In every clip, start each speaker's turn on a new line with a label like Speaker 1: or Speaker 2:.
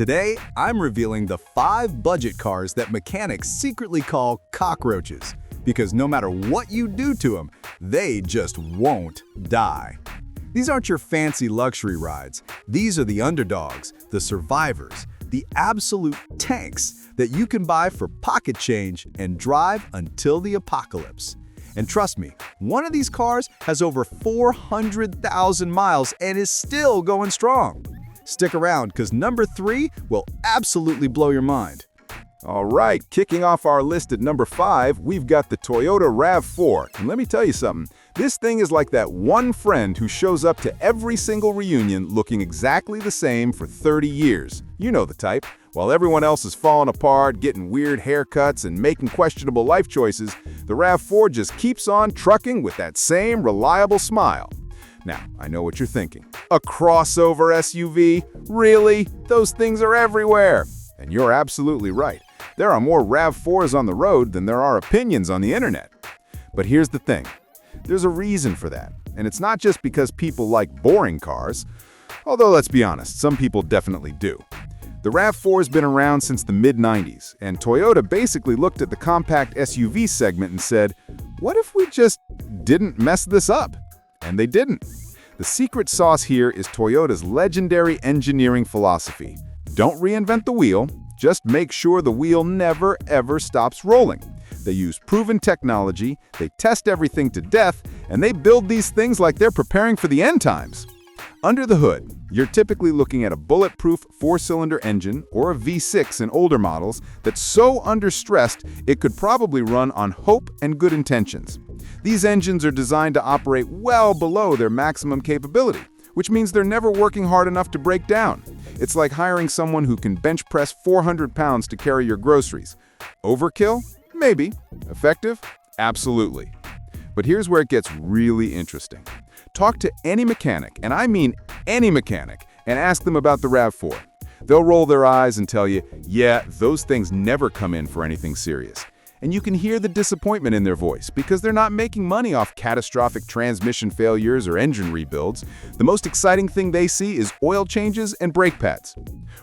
Speaker 1: Today, I'm revealing the 5 budget cars that mechanics secretly call cockroaches, because no matter what you do to them, they just won't die. These aren't your fancy luxury rides. These are the underdogs, the survivors, the absolute tanks that you can buy for pocket change and drive until the apocalypse. And trust me, one of these cars has over 400,000 miles and is still going strong. Stick around, because number 3 will absolutely blow your mind.
Speaker 2: All right, kicking off our list at number 5, we've got the Toyota RAV4. And let me tell you something, this thing is like that one friend who shows up to every single reunion looking exactly the same for 30 years. You know the type. While everyone else is falling apart, getting weird haircuts, and making questionable life choices, the RAV4 just keeps on trucking with that same reliable smile. Now, I know what you're thinking. A crossover SUV? Really? Those things are everywhere. And you're absolutely right. There are more RAV4s on the road than there are opinions on the internet. But here's the thing. There's a reason for that. And it's not just because people like boring cars. Although, let's be honest, some people definitely do. The RAV4 has been around since the mid-90s, and Toyota basically looked at the compact SUV segment and said, what if we just didn't mess this up? And they didn't. The secret sauce here is Toyota's legendary engineering philosophy. Don't reinvent the wheel, just make sure the wheel never ever stops rolling. They use proven technology, they test everything to death, and they build these things like they're preparing for the end times. Under the hood, you're typically looking at a bulletproof 4-cylinder engine or a V6 in older models that's so understressed it could probably run on hope and good intentions. These engines are designed to operate well below their maximum capability, which means they're never working hard enough to break down. It's like hiring someone who can bench press 400 pounds to carry your groceries. Overkill? Maybe. Effective? Absolutely. But here's where it gets really interesting. Talk to any mechanic, and I mean any mechanic, and ask them about the RAV4. They'll roll their eyes and tell you, yeah, those things never come in for anything serious. And you can hear the disappointment in their voice because they're not making money off catastrophic transmission failures or engine rebuilds. The most exciting thing they see is oil changes and brake pads.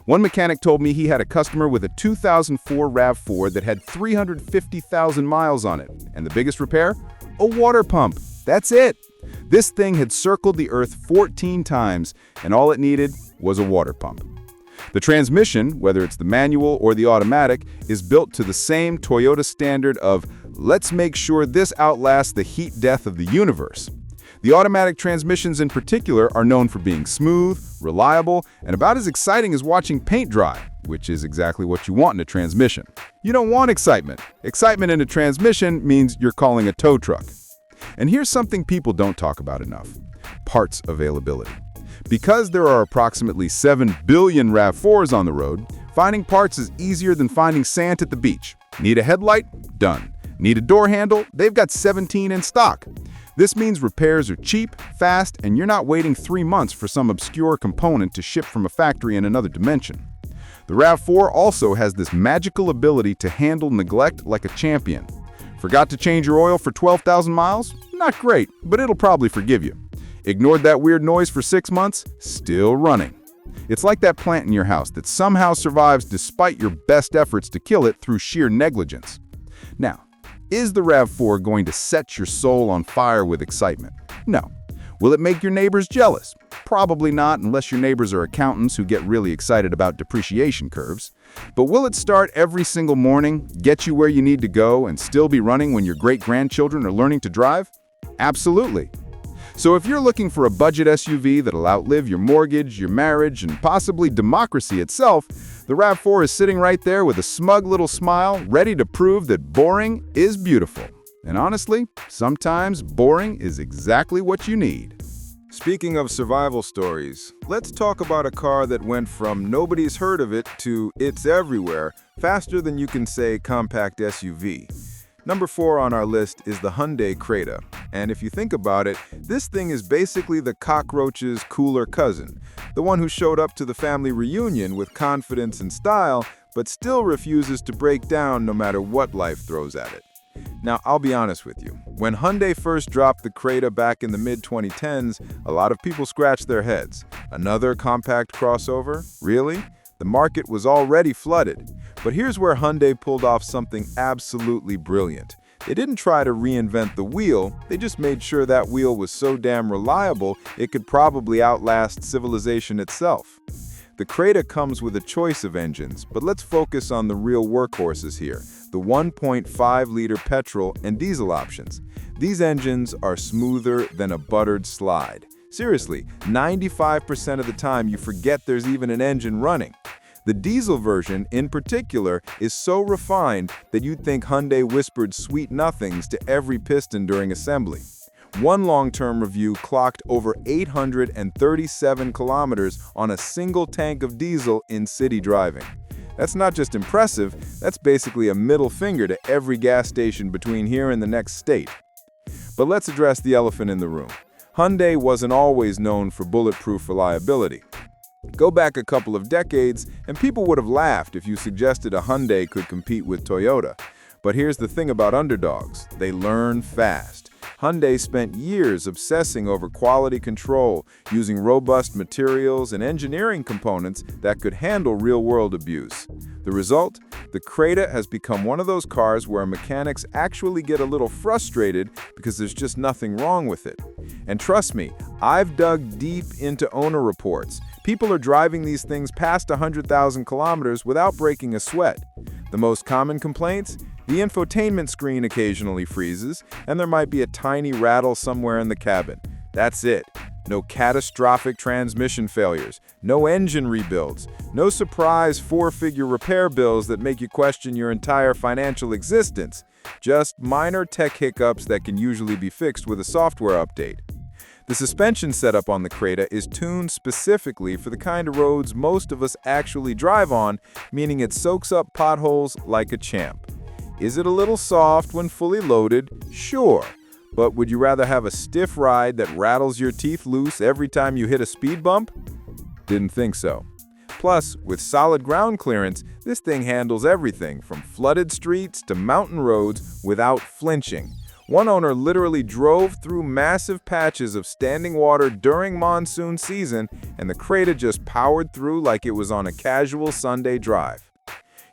Speaker 2: One mechanic told me he had a customer with a 2004 RAV4 that had 350,000 miles on it. And the biggest repair? A water pump. That's it. This thing had circled the earth 14 times, and all it needed was a water pump. The transmission, whether it's the manual or the automatic, is built to the same Toyota standard of, let's make sure this outlasts the heat death of the universe. The automatic transmissions in particular are known for being smooth, reliable, and about as exciting as watching paint dry, which is exactly what you want in a transmission. You don't want excitement. Excitement in a transmission means you're calling a tow truck. And here's something people don't talk about enough: parts availability. Because there are approximately 7 billion RAV4s on the road, finding parts is easier than finding sand at the beach. Need a headlight? Done. Need a door handle? They've got 17 in stock. This means repairs are cheap, fast, and you're not waiting 3 months for some obscure component to ship from a factory in another dimension. The RAV4 also has this magical ability to handle neglect like a champion. Forgot to change your oil for 12,000 miles? Not great, but it'll probably forgive you. Ignored that weird noise for 6 months? Still running. It's like that plant in your house that somehow survives despite your best efforts to kill it through sheer negligence. Now, is the RAV4 going to set your soul on fire with excitement? No. Will it make your neighbors jealous? Probably not, unless your neighbors are accountants who get really excited about depreciation curves. But will it start every single morning, get you where you need to go, and still be running when your great-grandchildren are learning to drive? Absolutely. So if you're looking for a budget SUV that'll outlive your mortgage, your marriage, and possibly democracy itself, the RAV4 is sitting right there with a smug little smile, ready to prove that boring is beautiful. And honestly, sometimes boring is exactly what you need.
Speaker 3: Speaking of survival stories, let's talk about a car that went from nobody's heard of it to it's everywhere faster than you can say compact SUV. Number 4 on our list is the Hyundai Creta. And if you think about it, this thing is basically the cockroach's cooler cousin, the one who showed up to the family reunion with confidence and style, but still refuses to break down no matter what life throws at it. Now, I'll be honest with you. When Hyundai first dropped the Creta back in the mid-2010s, a lot of people scratched their heads. Another compact crossover? Really? The market was already flooded. But here's where Hyundai pulled off something absolutely brilliant. They didn't try to reinvent the wheel, they just made sure that wheel was so damn reliable it could probably outlast civilization itself. The Creta comes with a choice of engines, but let's focus on the real workhorses here, the 1.5-liter petrol and diesel options. These engines are smoother than a buttered slide. Seriously, 95% of the time you forget there's even an engine running. The diesel version, in particular, is so refined that you'd think Hyundai whispered sweet nothings to every piston during assembly. One long-term review clocked over 837 kilometers on a single tank of diesel in city driving. That's not just impressive, that's basically a middle finger to every gas station between here and the next state. But let's address the elephant in the room. Hyundai wasn't always known for bulletproof reliability. Go back a couple of decades, and people would have laughed if you suggested a Hyundai could compete with Toyota. But here's the thing about underdogs, they learn fast. Hyundai spent years obsessing over quality control, using robust materials and engineering components that could handle real-world abuse. The result? The Creta has become one of those cars where mechanics actually get a little frustrated because there's just nothing wrong with it. And trust me, I've dug deep into owner reports. People are driving these things past 100,000 kilometers without breaking a sweat. The most common complaints? The infotainment screen occasionally freezes, and there might be a tiny rattle somewhere in the cabin. That's it. No catastrophic transmission failures, no engine rebuilds, no surprise four-figure repair bills that make you question your entire financial existence. Just minor tech hiccups that can usually be fixed with a software update. The suspension setup on the Creta is tuned specifically for the kind of roads most of us actually drive on, meaning it soaks up potholes like a champ. Is it a little soft when fully loaded? Sure. But would you rather have a stiff ride that rattles your teeth loose every time you hit a speed bump? Didn't think so. Plus, with solid ground clearance, this thing handles everything from flooded streets to mountain roads without flinching. One owner literally drove through massive patches of standing water during monsoon season, and the Creta just powered through like it was on a casual Sunday drive.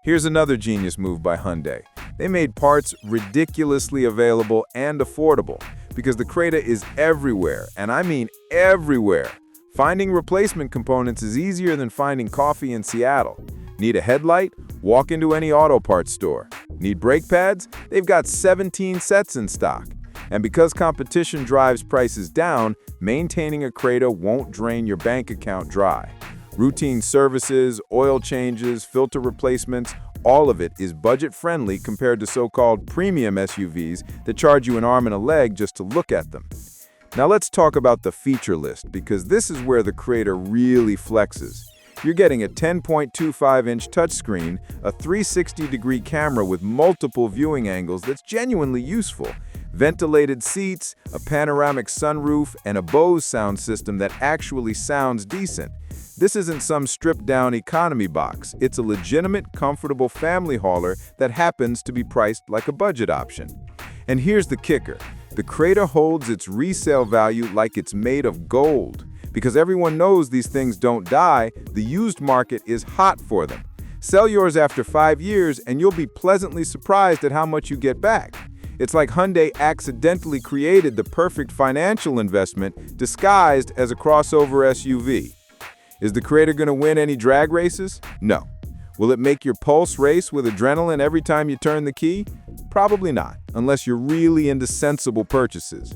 Speaker 3: Here's another genius move by Hyundai. They made parts ridiculously available and affordable, because the Creta is everywhere, and I mean everywhere. Finding replacement components is easier than finding coffee in Seattle. Need a headlight? Walk into any auto parts store. Need brake pads? They've got 17 sets in stock. And because competition drives prices down, maintaining a Creta won't drain your bank account dry. Routine services, oil changes, filter replacements, all of it is budget-friendly compared to so-called premium SUVs that charge you an arm and a leg just to look at them. Now let's talk about the feature list, because this is where the Creta really flexes. You're getting a 10.25-inch touchscreen, a 360-degree camera with multiple viewing angles that's genuinely useful, ventilated seats, a panoramic sunroof, and a Bose sound system that actually sounds decent. This isn't some stripped-down economy box. It's a legitimate, comfortable family hauler that happens to be priced like a budget option. And here's the kicker. The Creta holds its resale value like it's made of gold. Because everyone knows these things don't die, the used market is hot for them. Sell yours after 5 years and you'll be pleasantly surprised at how much you get back. It's like Hyundai accidentally created the perfect financial investment disguised as a crossover SUV. Is the Creta going to win any drag races? No. Will it make your pulse race with adrenaline every time you turn the key? Probably not, unless you're really into sensible purchases.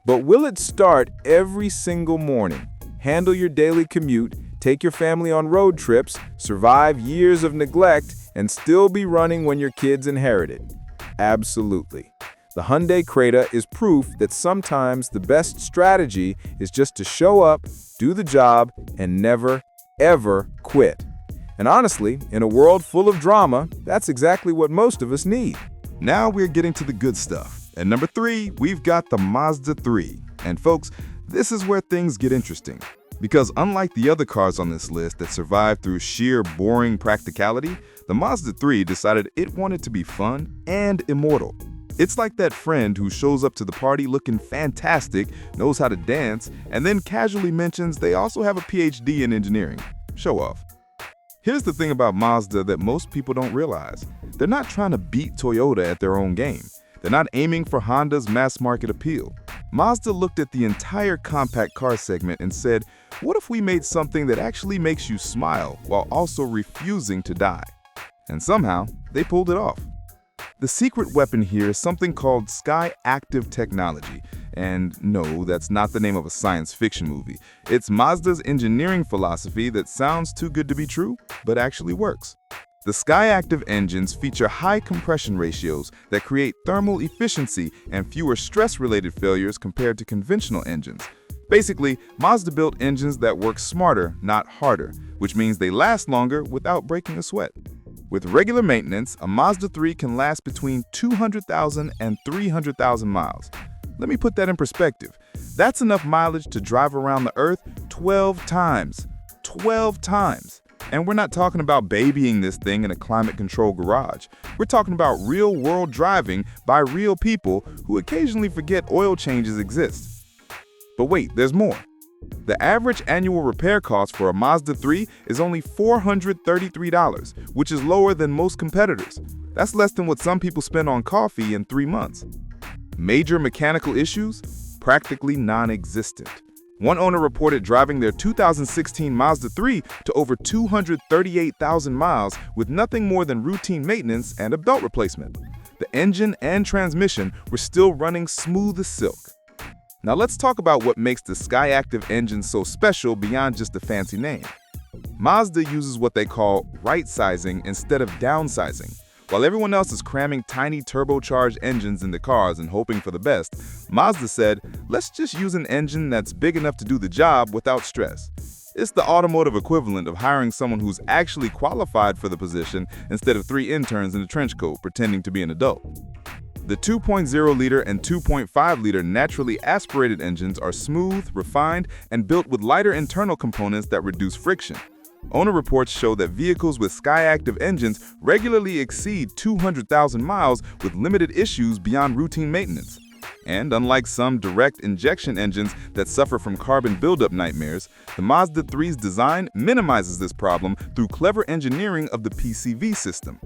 Speaker 3: But will it start every single morning, handle your daily commute, take your family on road trips, survive years of neglect, and still be running when your kids inherit it? Absolutely. The Hyundai Creta is proof that sometimes the best strategy is just to show up, do the job, and never, ever quit. And honestly, in a world full of drama, that's exactly what most of us need.
Speaker 2: Now we're getting to the good stuff. At number 3, we've got the Mazda 3. And folks, this is where things get interesting. Because unlike the other cars on this list that survived through sheer boring practicality, the Mazda 3 decided it wanted to be fun and immortal. It's like that friend who shows up to the party looking fantastic, knows how to dance, and then casually mentions they also have a PhD in engineering. Show off.
Speaker 3: Here's the thing about Mazda that most people don't realize. They're not trying to beat Toyota at their own game. They're not aiming for Honda's mass market appeal. Mazda looked at the entire compact car segment and said, what if we made something that actually makes you smile while also refusing to die? And somehow, they pulled it off. The secret weapon here is something called Sky Active technology. And no, that's not the name of a science fiction movie. It's Mazda's engineering philosophy that sounds too good to be true, but actually works. The Sky Active engines feature high compression ratios that create thermal efficiency and fewer stress-related failures compared to conventional engines. Basically, Mazda built engines that work smarter, not harder, which means they last longer without breaking a sweat. With regular maintenance, a Mazda 3 can last between 200,000 and 300,000 miles. Let me put that in perspective. That's enough mileage to drive around the Earth 12 times. 12 times. And we're not talking about babying this thing in a climate-controlled garage. We're talking about real-world driving by real people who occasionally forget oil changes exist. But wait, there's more. The average annual repair cost for a Mazda 3 is only $433, which is lower than most competitors. That's less than what some people spend on coffee in 3 months. Major mechanical issues? Practically non-existent. One owner reported driving their 2016 Mazda 3 to over 238,000 miles with nothing more than routine maintenance and a belt replacement. The engine and transmission were still running smooth as silk. Now let's talk about what makes the Sky Active engine so special beyond just a fancy name. Mazda uses what they call right-sizing instead of downsizing. While everyone else is cramming tiny turbocharged engines into cars and hoping for the best, Mazda said, let's just use an engine that's big enough to do the job without stress. It's the automotive equivalent of hiring someone who's actually qualified for the position instead of 3 interns in a trench coat pretending to be an adult. The 2.0-liter and 2.5-liter naturally aspirated engines are smooth, refined, and built with lighter internal components that reduce friction. Owner reports show that vehicles with Sky Active engines regularly exceed 200,000 miles with limited issues beyond routine maintenance. And unlike some direct injection engines that suffer from carbon buildup nightmares, the Mazda 3's design minimizes this problem through clever engineering of the PCV system.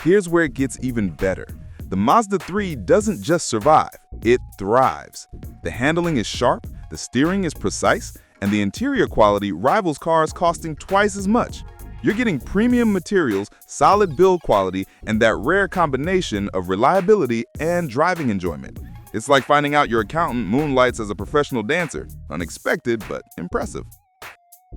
Speaker 3: Here's where it gets even better. The Mazda 3 doesn't just survive, it thrives. The handling is sharp, the steering is precise, and the interior quality rivals cars costing twice as much. You're getting premium materials, solid build quality, and that rare combination of reliability and driving enjoyment. It's like finding out your accountant moonlights as a professional dancer. Unexpected, but impressive.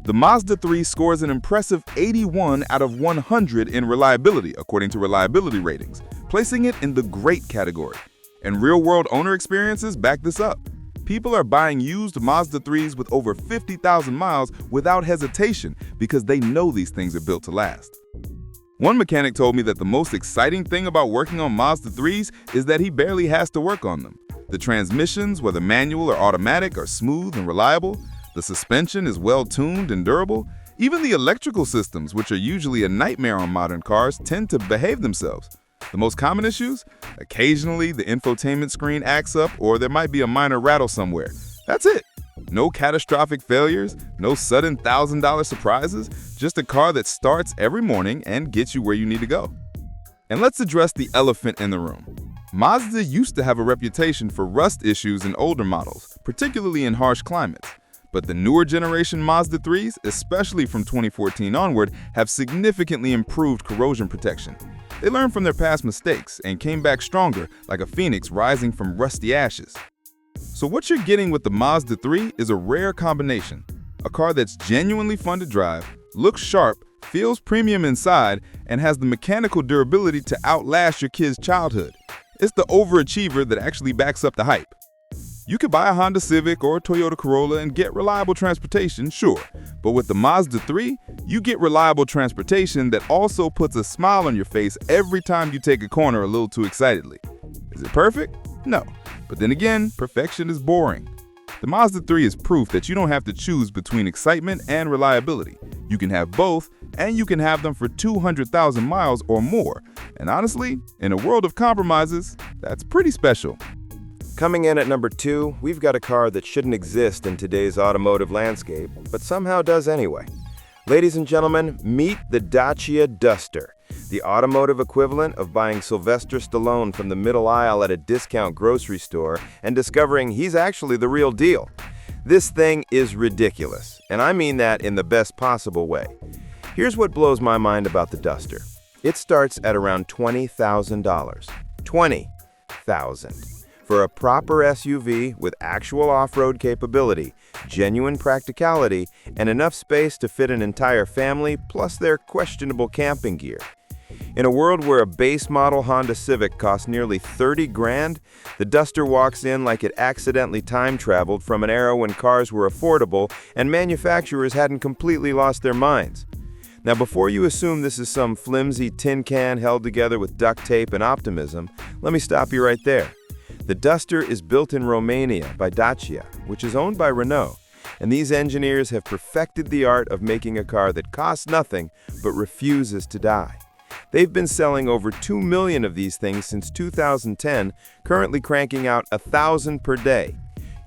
Speaker 3: The Mazda 3 scores an impressive 81 out of 100 in reliability, according to reliability ratings, placing it in the great category. And real-world owner experiences back this up. People are buying used Mazda 3s with over 50,000 miles without hesitation because they know these things are built to last. One mechanic told me that the most exciting thing about working on Mazda 3s is that he barely has to work on them. The transmissions, whether manual or automatic, are smooth and reliable. The suspension is well-tuned and durable. Even the electrical systems, which are usually a nightmare on modern cars, tend to behave themselves. The most common issues? Occasionally, the infotainment screen acts up or there might be a minor rattle somewhere. That's it. No catastrophic failures, no sudden $1,000 surprises, just a car that starts every morning and gets you where you need to go. And let's address the elephant in the room. Mazda used to have a reputation for rust issues in older models, particularly in harsh climates. But the newer generation Mazda 3s, especially from 2014 onward, have significantly improved corrosion protection. They learned from their past mistakes and came back stronger, like a phoenix rising from rusty ashes. So what you're getting with the Mazda 3 is a rare combination. A car that's genuinely fun to drive, looks sharp, feels premium inside, and has the mechanical durability to outlast your kid's childhood. It's the overachiever that actually backs up the hype. You could buy a Honda Civic or a Toyota Corolla and get reliable transportation, sure. But with the Mazda 3, you get reliable transportation that also puts a smile on your face every time you take a corner a little too excitedly. Is it perfect? No. But then again, perfection is boring. The Mazda 3 is proof that you don't have to choose between excitement and reliability. You can have both, and you can have them for 200,000 miles or more. And honestly, in a world of compromises, that's pretty special.
Speaker 4: Coming in at number 2, we've got a car that shouldn't exist in today's automotive landscape, but somehow does anyway. Ladies and gentlemen, meet the Dacia Duster, the automotive equivalent of buying Sylvester Stallone from the middle aisle at a discount grocery store and discovering he's actually the real deal. This thing is ridiculous, and I mean that in the best possible way. Here's what blows my mind about the Duster. It starts at around $20,000. $20,000. For a proper SUV with actual off-road capability, genuine practicality, and enough space to fit an entire family plus their questionable camping gear. In a world where a base model Honda Civic costs nearly 30 grand, the Duster walks in like it accidentally time-traveled from an era when cars were affordable and manufacturers hadn't completely lost their minds. Now, before you assume this is some flimsy tin can held together with duct tape and optimism, let me stop you right there. The Duster is built in Romania by Dacia, which is owned by Renault, and these engineers have perfected the art of making a car that costs nothing but refuses to die. They've been selling over 2 million of these things since 2010, currently cranking out 1,000 per day.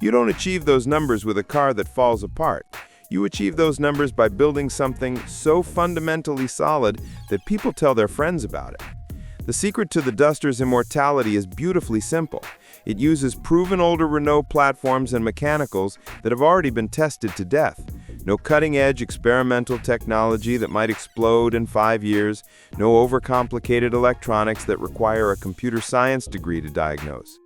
Speaker 4: You don't achieve those numbers with a car that falls apart. You achieve those numbers by building something so fundamentally solid that people tell their friends about it. The secret to the Duster's immortality is beautifully simple. It uses proven older Renault platforms and mechanicals that have already been tested to death. No cutting-edge experimental technology that might explode in 5 years. No overcomplicated electronics that require a computer science degree to diagnose.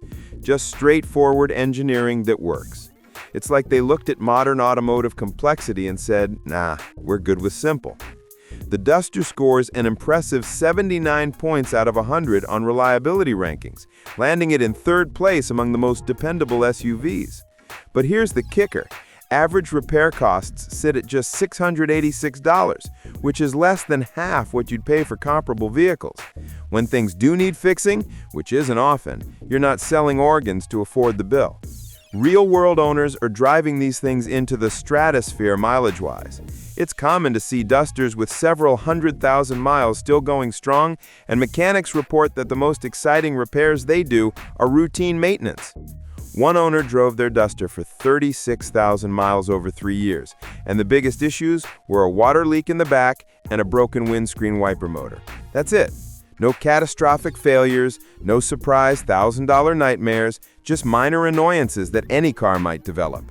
Speaker 4: Just straightforward engineering that works. It's like they looked at modern automotive complexity and said, nah, we're good with simple. The Duster scores an impressive 79 points out of 100 on reliability rankings, landing it in third place among the most dependable SUVs. But here's the kicker. Average repair costs sit at just $686, which is less than half what you'd pay for comparable vehicles. When things do need fixing, which isn't often, you're not selling organs to afford the bill. Real-world owners are driving these things into the stratosphere mileage-wise. It's common to see Dusters with several 100,000 miles still going strong, and mechanics report that the most exciting repairs they do are routine maintenance. One owner drove their Duster for 36,000 miles over 3 years, and the biggest issues were a water leak in the back and a broken windscreen wiper motor. That's it. No catastrophic failures, no surprise $1,000 nightmares, just minor annoyances that any car might develop.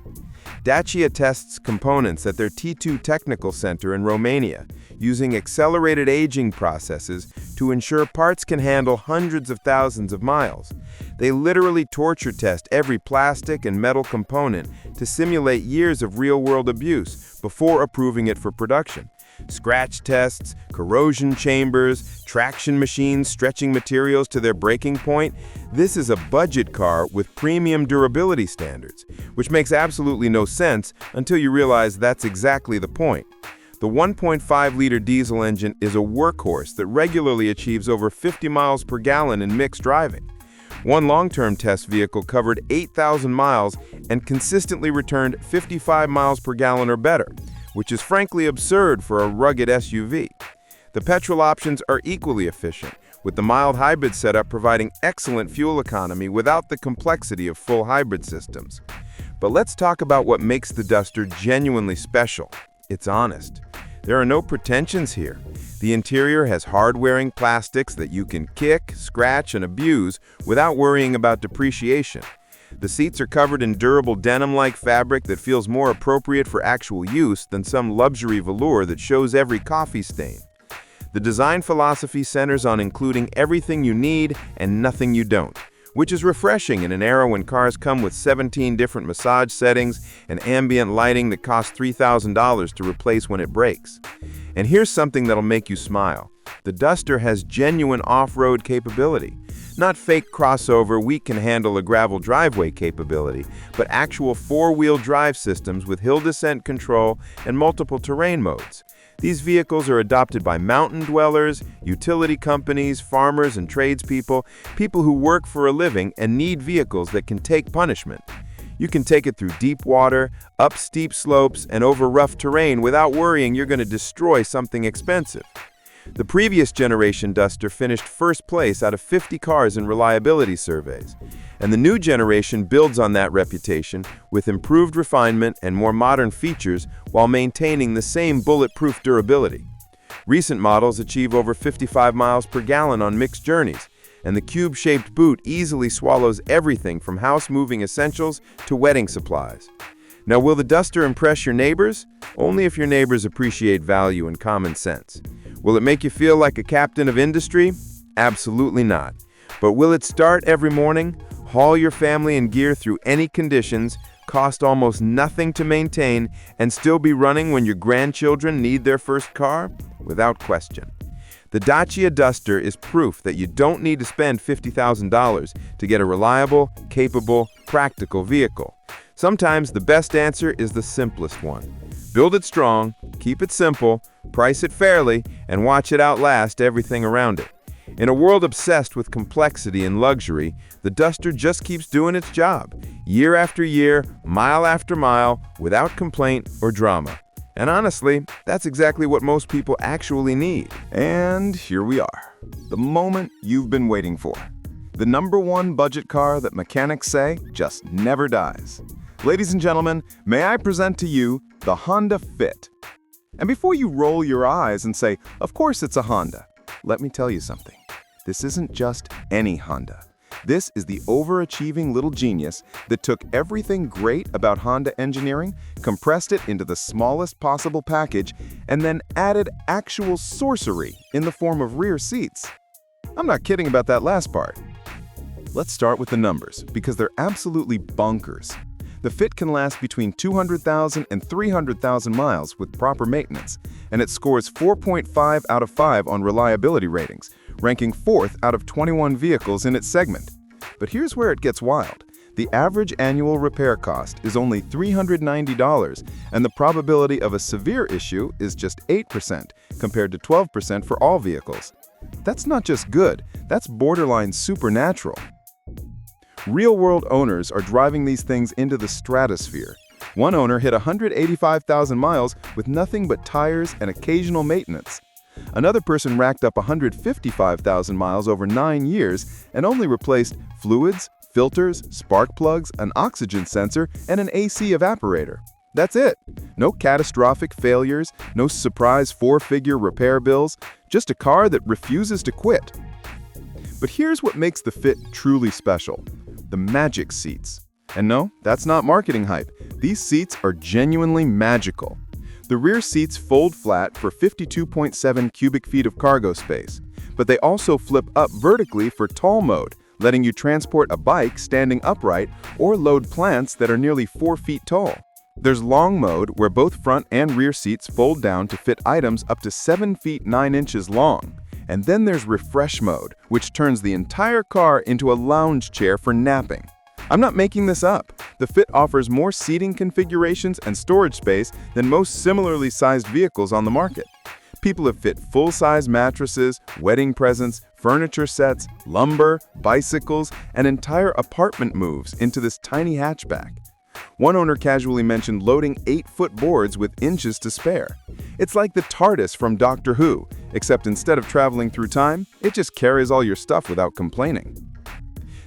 Speaker 4: Dacia tests components at their T2 Technical Center in Romania, using accelerated aging processes to ensure parts can handle hundreds of thousands of miles. They literally torture test every plastic and metal component to simulate years of real-world abuse before approving it for production. Scratch tests, corrosion chambers, traction machines stretching materials to their breaking point. This is a budget car with premium durability standards, which makes absolutely no sense until you realize that's exactly the point. The 1.5-liter diesel engine is a workhorse that regularly achieves over 50 miles per gallon in mixed driving. One long-term test vehicle covered 8,000 miles and consistently returned 55 miles per gallon or better, which is frankly absurd for a rugged SUV. The petrol options are equally efficient, with the mild hybrid setup providing excellent fuel economy without the complexity of full hybrid systems. But let's talk about what makes the Duster genuinely special. It's honest. There are no pretensions here. The interior has hard-wearing plastics that you can kick, scratch, and abuse without worrying about depreciation. The seats are covered in durable denim-like fabric that feels more appropriate for actual use than some luxury velour that shows every coffee stain. The design philosophy centers on including everything you need and nothing you don't, which is refreshing in an era when cars come with 17 different massage settings and ambient lighting that cost $3,000 to replace when it breaks. And here's something that'll make you smile. The Duster has genuine off-road capability. Not fake crossover, we can handle a gravel driveway capability, but actual four-wheel drive systems with hill descent control and multiple terrain modes. These vehicles are adopted by mountain dwellers, utility companies, farmers and tradespeople, people who work for a living and need vehicles that can take punishment. You can take it through deep water, up steep slopes, and over rough terrain without worrying you're going to destroy something expensive. The previous generation Duster finished first place out of 50 cars in reliability surveys. And the new generation builds on that reputation with improved refinement and more modern features while maintaining the same bulletproof durability. Recent models achieve over 55 miles per gallon on mixed journeys, and the cube-shaped boot easily swallows everything from house-moving essentials to wedding supplies. Now, will the Duster impress your neighbors? Only if your neighbors appreciate value and common sense. Will it make you feel like a captain of industry? Absolutely not. But will it start every morning, haul your family and gear through any conditions, cost almost nothing to maintain, and still be running when your grandchildren need their first car? Without question. The Dacia Duster is proof that you don't need to spend $50,000 to get a reliable, capable, practical vehicle. Sometimes the best answer is the simplest one. Build it strong, keep it simple, price it fairly, and watch it outlast everything around it. In a world obsessed with complexity and luxury, the Duster just keeps doing its job, year after year, mile after mile, without complaint or drama. And honestly, that's exactly what most people actually need.
Speaker 3: And here we are, the moment you've been waiting for. The #1 budget car that mechanics say just never dies. Ladies and gentlemen, may I present to you the Honda Fit. And before you roll your eyes and say, of course it's a Honda, let me tell you something. This isn't just any Honda. This is the overachieving little genius that took everything great about Honda engineering, compressed it into the smallest possible package, and then added actual sorcery in the form of rear seats. I'm not kidding about that last part. Let's start with the numbers, because they're absolutely bonkers. The Fit can last between 200,000 and 300,000 miles with proper maintenance, and it scores 4.5 out of 5 on reliability ratings, ranking 4th out of 21 vehicles in its segment. But here's where it gets wild. The average annual repair cost is only $390, and the probability of a severe issue is just 8%, compared to 12% for all vehicles. That's not just good, that's borderline supernatural. Real-world owners are driving these things into the stratosphere. One owner hit 185,000 miles with nothing but tires and occasional maintenance. Another person racked up 155,000 miles over 9 years and only replaced fluids, filters, spark plugs, an oxygen sensor, and an AC evaporator. That's it. No catastrophic failures, no surprise 4-figure repair bills, just a car that refuses to quit. But here's what makes the Fit truly special. The magic seats. And no, that's not marketing hype. These seats are genuinely magical. The rear seats fold flat for 52.7 cubic feet of cargo space, but they also flip up vertically for tall mode, letting you transport a bike standing upright or load plants that are nearly 4 feet tall. There's long mode, where both front and rear seats fold down to fit items up to 7 feet 9 inches long. And then there's refresh mode, which turns the entire car into a lounge chair for napping. I'm not making this up. The Fit offers more seating configurations and storage space than most similarly sized vehicles on the market. People have fit full-size mattresses, wedding presents, furniture sets, lumber, bicycles, and entire apartment moves into this tiny hatchback. One owner casually mentioned loading 8-foot boards with inches to spare. It's like the TARDIS from Doctor Who, except instead of traveling through time, it just carries all your stuff without complaining.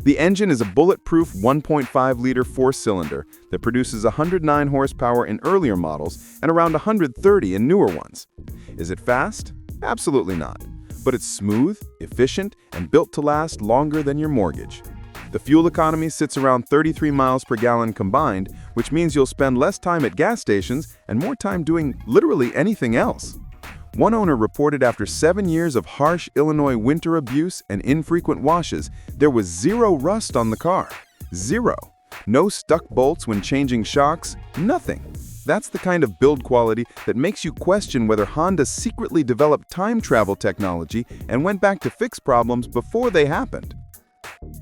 Speaker 3: The engine is a bulletproof 1.5-liter 4-cylinder that produces 109 horsepower in earlier models and around 130 in newer ones. Is it fast? Absolutely not. But it's smooth, efficient, and built to last longer than your mortgage. The fuel economy sits around 33 miles per gallon combined, which means you'll spend less time at gas stations and more time doing literally anything else. One owner reported after 7 years of harsh Illinois winter abuse and infrequent washes, there was 0 rust on the car. 0. No stuck bolts when changing shocks, nothing. That's the kind of build quality that makes you question whether Honda secretly developed time travel technology and went back to fix problems before they happened.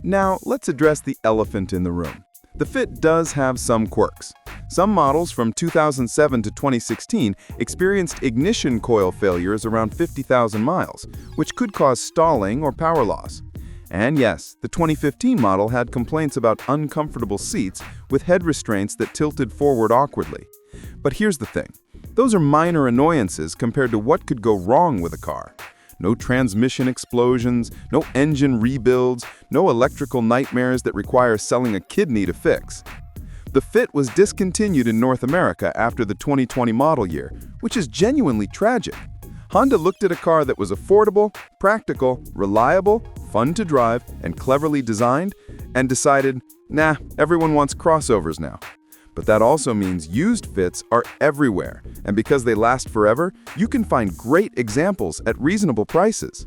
Speaker 3: Now, let's address the elephant in the room. The Fit does have some quirks. Some models from 2007 to 2016 experienced ignition coil failures around 50,000 miles, which could cause stalling or power loss. And yes, the 2015 model had complaints about uncomfortable seats with head restraints that tilted forward awkwardly. But here's the thing. Those are minor annoyances compared to what could go wrong with a car. No transmission explosions, no engine rebuilds, no electrical nightmares that require selling a kidney to fix. The Fit was discontinued in North America after the 2020 model year, which is genuinely tragic. Honda looked at a car that was affordable, practical, reliable, fun to drive, and cleverly designed, and decided, nah, everyone wants crossovers now. But that also means used Fits are everywhere, and because they last forever, you can find great examples at reasonable prices.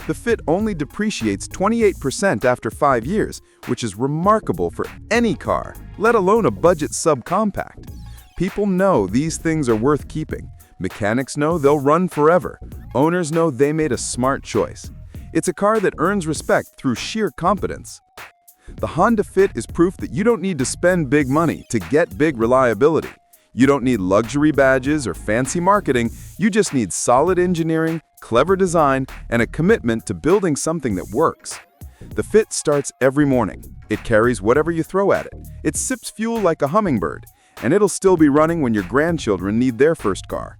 Speaker 3: The Fit only depreciates 28% after 5 years, which is remarkable for any car, let alone a budget subcompact. People know these things are worth keeping. Mechanics know they'll run forever. Owners know they made a smart choice. It's a car that earns respect through sheer competence. The Honda Fit is proof that you don't need to spend big money to get big reliability. You don't need luxury badges or fancy marketing, you just need solid engineering, clever design, and a commitment to building something that works. The Fit starts every morning. It carries whatever you throw at it. It sips fuel like a hummingbird, and it'll still be running when your grandchildren need their first car.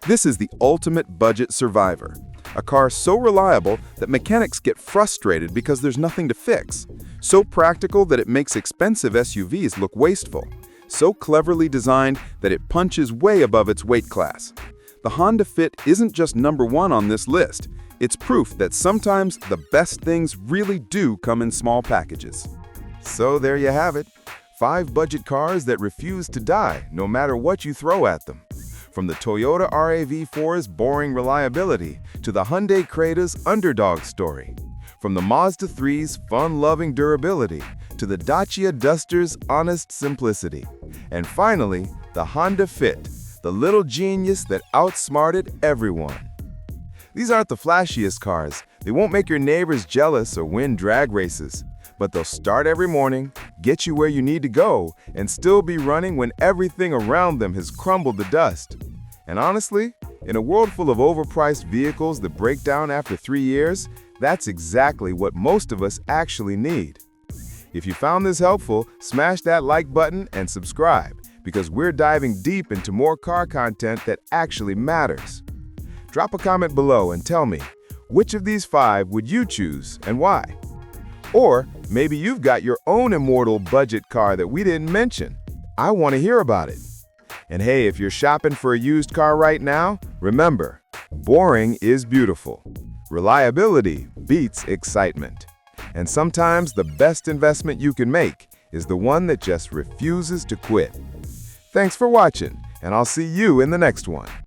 Speaker 3: This is the ultimate budget survivor. A car so reliable that mechanics get frustrated because there's nothing to fix. So practical that it makes expensive SUVs look wasteful. So cleverly designed that it punches way above its weight class. The Honda Fit isn't just number one on this list. It's proof that sometimes the best things really do come in small packages.
Speaker 2: So there you have it. 5 budget cars that refuse to die, no matter what you throw at them. From the Toyota RAV4's boring reliability to the Hyundai Creta's underdog story. From the Mazda 3's fun-loving durability to the Dacia Duster's honest simplicity. And finally, the Honda Fit, the little genius that outsmarted everyone. These aren't the flashiest cars. They won't make your neighbors jealous or win drag races. But they'll start every morning, get you where you need to go, and still be running when everything around them has crumbled to dust. And honestly, in a world full of overpriced vehicles that break down after 3 years, that's exactly what most of us actually need. If you found this helpful, smash that like button and subscribe, because we're diving deep into more car content that actually matters. Drop a comment below and tell me, which of these 5 would you choose and why? Or maybe you've got your own immortal budget car that we didn't mention. I want to hear about it. And hey, if you're shopping for a used car right now, remember, boring is beautiful. Reliability beats excitement. And sometimes the best investment you can make is the one that just refuses to quit. Thanks for watching, and I'll see you in the next one.